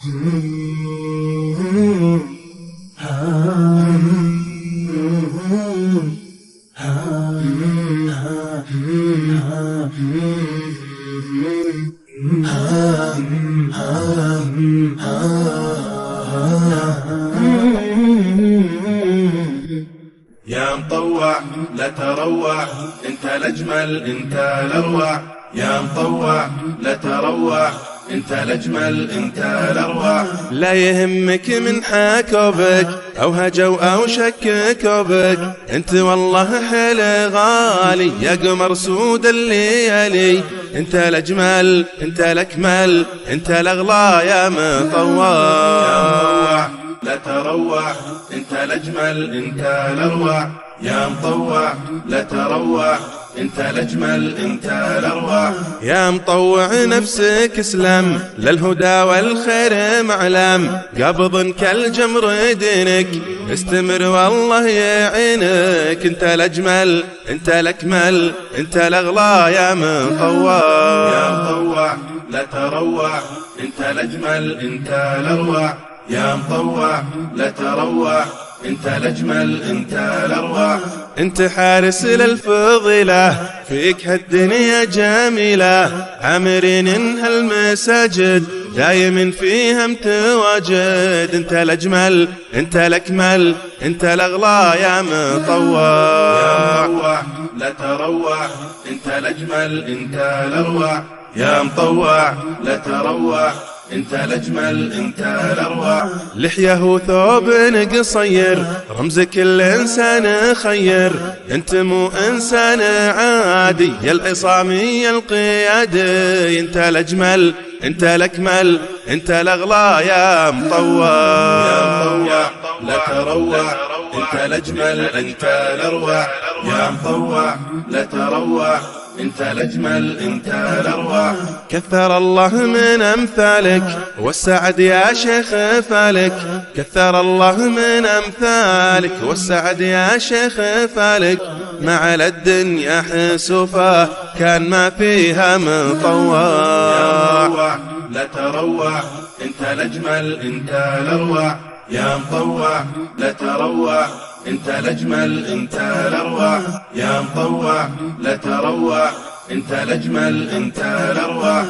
يا مطوع لا تروع، انت الاجمل انت الاروع. يا مطوع لا تروع، انت الاجمل انت الاروع. لا يهمك من حكوبك او هجوا او شككوا بك، انت والله حيل غالي يا قمر سود الليالي. انت الاجمل انت الاكمل انت الاغلى يا مطوع. يا مطوع لا تروع، انت الاجمل انت الاروع. يا مطوع لا تروع، انت الاجمل انت الاروع. يا مطوع نفسك اسلم للهدى والخير معلم، قبض كالجمر دينك استمر والله يعينك. انت الاجمل انت الاكمل انت الاغلى يا مطوع. يا مطوع لا تروع، انت الاجمل انت الاروع. يا مطوع لا تروع، انت الاجمل انت الاروع. انت حارس للفضيلة فيك هالدنيا جميلة، عامرين هالمساجد دايم فيها متواجد. انت الاجمل انت الاكمل انت الاغلى يا مطوع. يا مطوع لا تروع، انت الاجمل انت الاروع. يا مطوع لا تروع، انت الاجمل انت الاروع. لحيه ثوب قصير رمز كل انسان خير، انت مو انسان عادي يا العصامي القيادي. انت الاجمل انت الاكمل انت الاغلى يا مطوع. يا مطوع لا تروع، انت الاجمل انت الاروع. يا مطوع لا تروع، انت الاجمل انت الاروع. كثر الله من امثالك والسعد يا شيخ فالك. كثر الله من امثالك والسعد يا شيخ فالك، ما على الدنيا حسوفه كان ما فيها مطوع. يا مطوع لا تروع، انت الاجمل انت الاروع. يا مطوع لا تروع، انت الاجمل انت الاروع. يا مطوع لا تروع، انت الاجمل انت الاروع.